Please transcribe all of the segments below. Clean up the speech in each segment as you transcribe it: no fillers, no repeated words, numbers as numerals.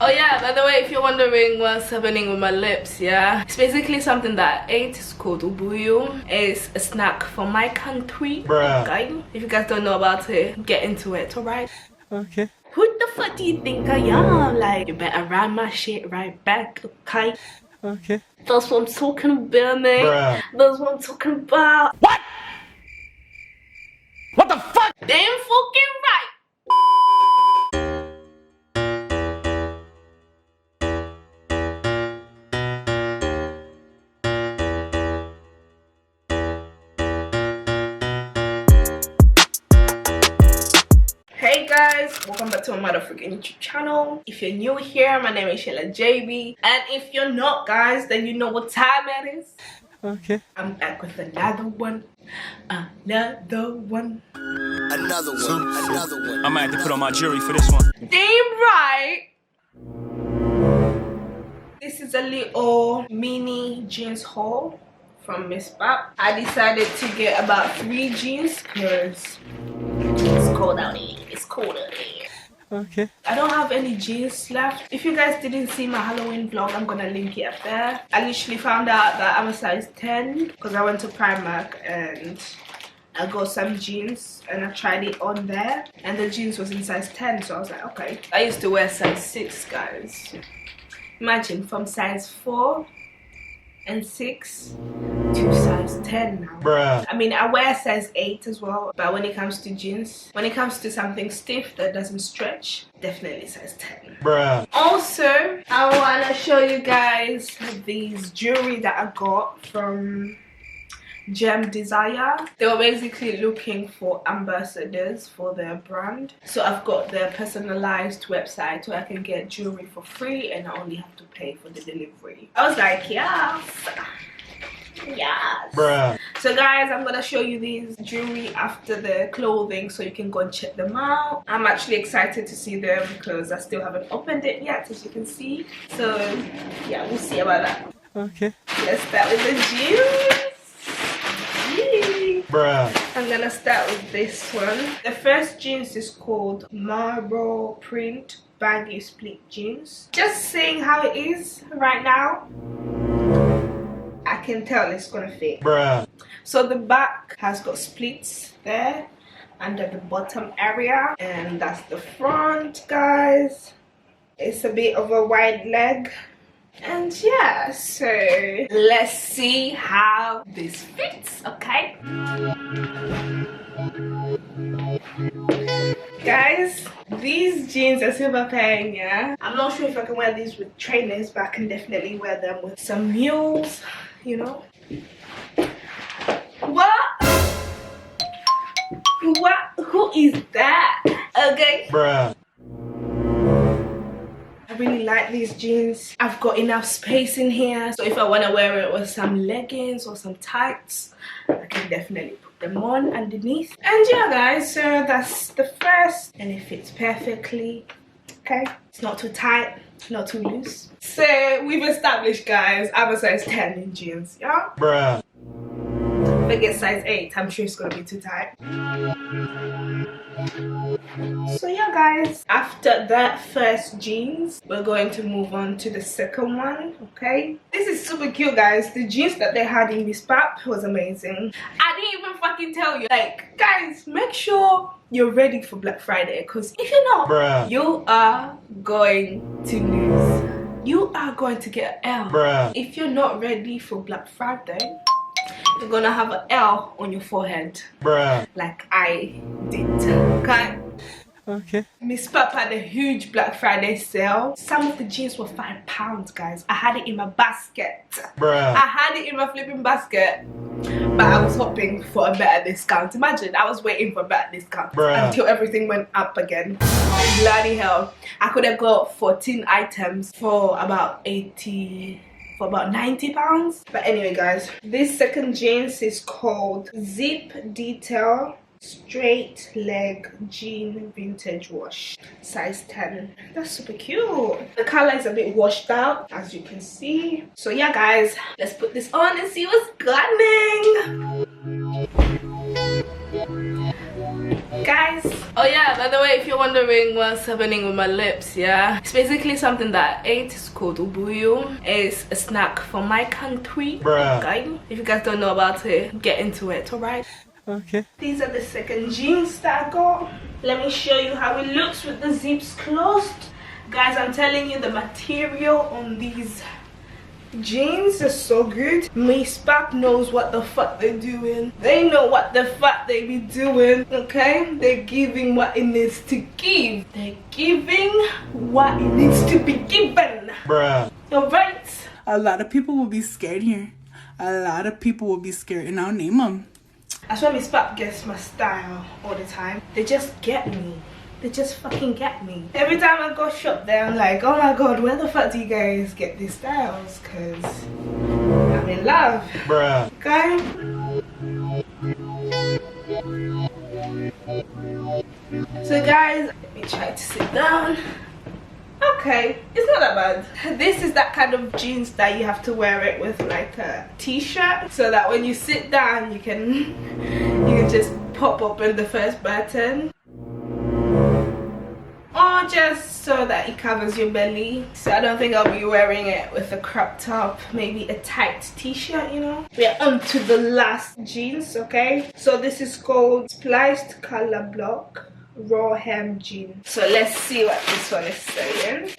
Oh yeah, by the way, if you're wondering what's happening with my lips, yeah, it's basically something that I ate. It's called ubuyu. It's a snack from my country. Okay? If you guys don't know about it, get into it, alright? Okay. Who the fuck do you think I am? Like, you better run my shit right back, okay? Okay. That's what I'm talking about, man. That's what I'm talking about. What? What the fuck? Damn fucking right. Hey guys, welcome back to my motherfucking YouTube channel. If you're new here, my name is Sheila JB, and if you're not, guys, then you know what time it is. Okay. I'm back with another one. Another one. I might have to put on my jewelry for this one. Damn right. This is a little mini jeans haul from Misspap. I decided to get about 3 jeans because it's cold out here. It's cold out here. Okay. I don't have any jeans left. If you guys didn't see my Halloween vlog, I'm gonna link it up there. I literally found out that I'm a size 10 because I went to Primark and I got some jeans and I tried it on there and the jeans was in size 10, so I was like, okay. I used to wear size 6, guys. Imagine, from size 4 and 6 to size 10 now. I mean, I wear size 8 as well, but when it comes to jeans, when it comes to something stiff that doesn't stretch, definitely size 10. Also, I want to show you guys these jewelry that I got from Gem Desire. They were basically looking for ambassadors for their brand, so I've got their personalized website where I can get jewelry for free and I only have to pay for the delivery. I was like, yes, so guys, I'm gonna show you these jewelry after the clothing so you can go and check them out. I'm actually excited to see them because I still haven't opened it yet, as you can see. So yeah, we'll see about that. Okay. Let's start with the jeans. I'm gonna start with this one. The first jeans is called Marble Print Baggy Split Jeans. Just seeing how it is right now, I can tell it's gonna fit. So the back has got splits there under the bottom area, and that's the front, guys. It's a bit of a wide leg. And yeah, so let's see how this fits, okay? Guys, these jeans are super paying, yeah? I'm not sure if I can wear these with trainers, but I can definitely wear them with some mules, you know? What? Who is that? Okay. I really like these jeans. I've got enough space in here, so if I want to wear it with some leggings or some tights, I can definitely put them on underneath. And yeah guys, so that's the first, and it fits perfectly. Okay, it's not too tight, not too loose. So we've established, guys, I'm a size 10 in jeans, yeah? If I get size 8, I'm sure it's gonna be too tight. So yeah guys, after that first jeans, we're going to move on to the second one, okay? This is super cute, guys. The jeans that they had in Misspap was amazing. I didn't even fucking tell you. Like, guys, make sure you're ready for Black Friday, because if you're not, you are going to lose. You are going to get an L. If you're not ready for Black Friday, you're gonna have an L on your forehead, like I did, okay? Okay. Misspap had a huge Black Friday sale. Some of the jeans were £5, guys. I had it in my basket. I had it in my flipping basket, but I was hoping for a better discount. Imagine, I was waiting for a better discount until everything went up again. Bloody hell. I could have got 14 items for about 80, for about £90. But anyway guys, this second jeans is called Zip Detail Straight Leg Jean Vintage Wash, size 10. That's super cute. The color is a bit washed out, as you can see. So yeah guys, let's put this on and see what's happening. Guys, oh yeah, by the way, if you're wondering what's happening with my lips, yeah, it's basically something that I ate. It's called ubuyu. It's a snack from my country. Okay, if you guys don't know about it, get into it. All right. Okay. These are the second jeans that I got. Let me show you how it looks with the zips closed. Guys, I'm telling you, the material on these jeans is so good. Misspap knows what the fuck they're doing. They know what the fuck they be doing. Okay, they're giving what it needs to give. They're giving what it needs to be given. Bruh. You're right. A lot of people will be scared here. A lot of people will be scared, and I'll name them. That's why Misspap gets my style all the time. They just get me. They just fucking get me. Every time I go shop there, I'm like, oh my god, where the fuck do you guys get these styles? Cause I'm in love. Bruh. Okay? So guys, let me try to sit down. Okay, it's not that bad. This is that kind of jeans that you have to wear it with like a t-shirt, so that when you sit down you can just pop open the first button. Or just so that it covers your belly. So I don't think I'll be wearing it with a crop top, maybe a tight t-shirt, you know. We're on to the last jeans, okay? So this is called Spliced color block raw hem jeans. So let's see what this one is saying.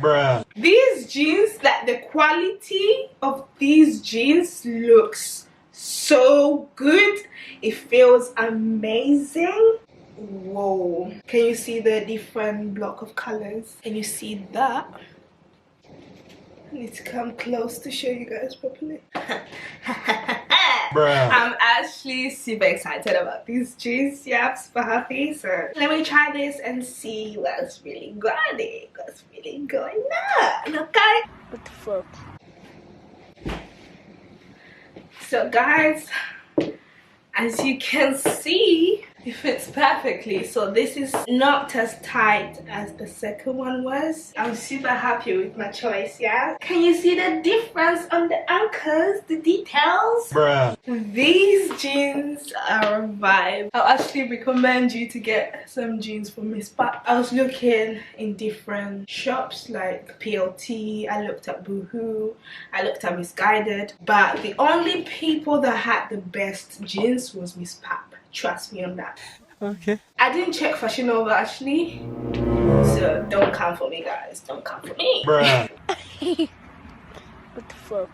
Bruh. These jeans, like the quality of these jeans looks so good. It feels amazing. Whoa, can you see the different block of colors? Can you see that? I need to come close to show you guys properly. Bruh. I'm actually super excited about these jeans. Yeah, I'm super happy. So let me try this and see what's really going on. Okay? What the fuck? So guys, as you can see, it fits perfectly. So this is not as tight as the second one was. I'm super happy with my choice, yeah? Can you see the difference on the ankles, the details? Bruh. These jeans are a vibe. I'll actually recommend you to get some jeans from Misspap. I was looking in different shops like PLT, I looked at Boohoo, I looked at Misguided, but the only people that had the best jeans was Misspap. Trust me on that. Okay. I didn't check Fashion Nova actually, so don't come for me, guys. Don't come for me. Bruh. What the fuck?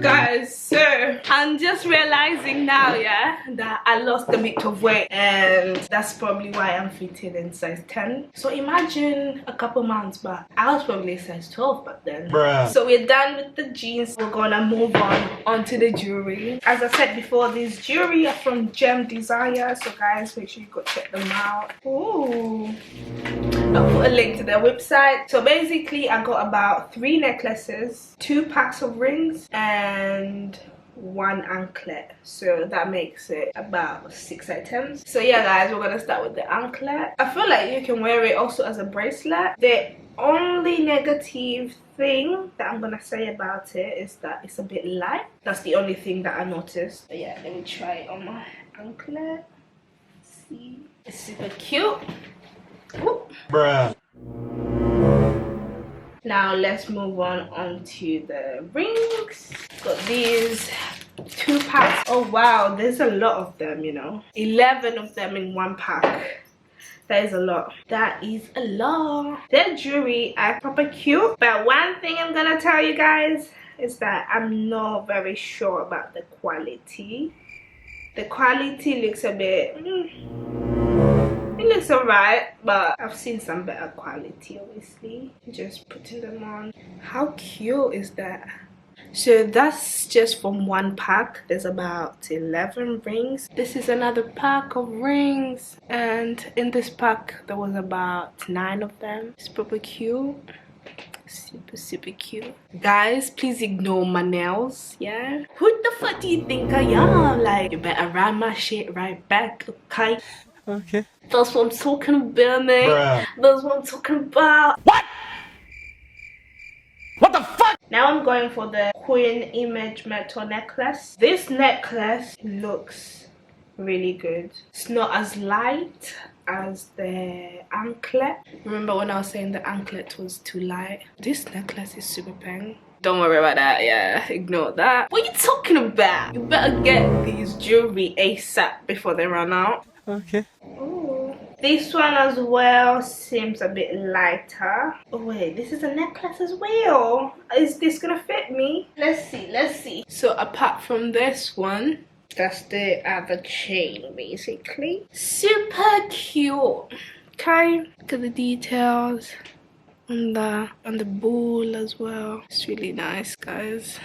Guys, so I'm just realizing now, yeah, that I lost a bit of weight, and that's probably why I'm fitting in size 10. So imagine a couple months back, I was probably size 12 back then. Bruh. So we're done with the jeans. We're gonna move on to the jewelry. As I said before, these jewelry are from Gem Desire, so guys, make sure you go check them out. Ooh, I'll put a link to their website. So basically I got about 3 necklaces, 2 packs of rings, and 1 anklet. So that makes it about 6 items. So yeah guys, we're gonna start with the anklet. I feel like you can wear it also as a bracelet. The only negative thing that I'm gonna say about it is that it's a bit light. That's the only thing that I noticed. But yeah, let me try it on my anklet. See, it's super cute. Whoop. Bruh. Now let's move on to the rings. Got these 2 packs. Oh wow, there's a lot of them, you know. 11 of them in 1 pack. That is a lot. That is a lot. Their jewelry are proper cute, but one thing I'm gonna tell you guys is that I'm not very sure about the quality. The quality looks a bit it looks alright, but I've seen some better quality, obviously. Just putting them on. How cute is that? So that's just from 1 pack. There's about 11 rings. This is another pack of rings, and in this pack there was about 9 of them. It's super cute. Super cute. Guys, please ignore my nails, yeah? Who the fuck do you think I am? Like, you better run my shit right back, okay? Okay. That's what I'm talking about, man. That's what I'm talking about. What? What the fuck? Now I'm going for the Queen Image Metal necklace. This necklace looks really good. It's not as light as the Anklet. Remember when I was saying the Anklet was too light? This necklace is super pink. Don't worry about that, yeah, ignore that. What are you talking about? You better get these jewelry ASAP before they run out. Okay. Ooh. This one as well seems a bit lighter. Oh wait, this is a necklace as well. Is this gonna fit me? Let's see. So apart from this one, that's the other chain basically. Super cute. Okay, look at the details on the ball as well. It's really nice, guys.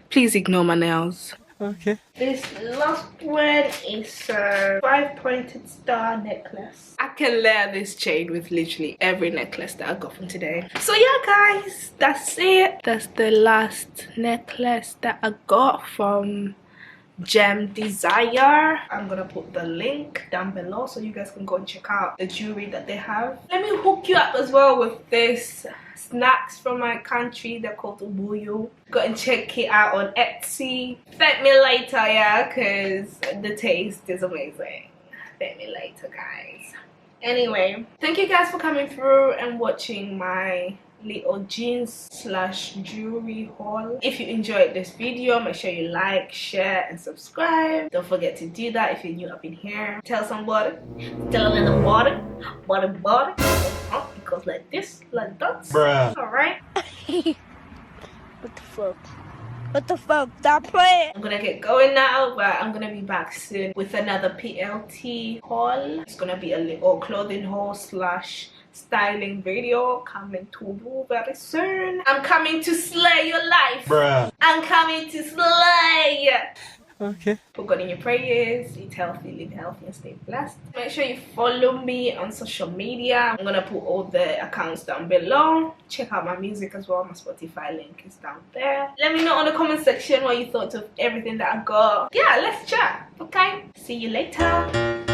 Please ignore my nails. Okay. This last one is a 5-pointed star necklace. I can layer this chain with literally every necklace that I got from today. So yeah, guys, that's it. That's the last necklace that I got from Gem Desire. I'm gonna put the link down below so you guys can go and check out the jewelry that they have. Let me hook you up as well with this snacks from my country. They're called ubuyu. Go and check it out on Etsy. Thank me later, yeah, because the taste is amazing. Thank me later, guys. Anyway, thank you guys for coming through and watching my little jeans / jewelry haul. If you enjoyed this video, make sure you like, share and subscribe. Don't forget to do that if you're new up in here. Tell somebody, tell a little body, it goes like this, like that. Bruh. All right. What the fuck? What the fuck? Stop playing. I'm gonna get going now, but I'm gonna be back soon with another PLT haul. It's gonna be a little clothing haul / styling video coming to you very soon. I'm coming to slay your life. Bruh. I'm coming to slay. Okay. Put God in your prayers. Eat healthy, live healthy, and stay blessed. Make sure you follow me on social media. I'm gonna put all the accounts down below. Check out my music as well. My Spotify link is down there. Let me know in the comment section what you thought of everything that I got. Yeah, let's chat. Okay. See you later.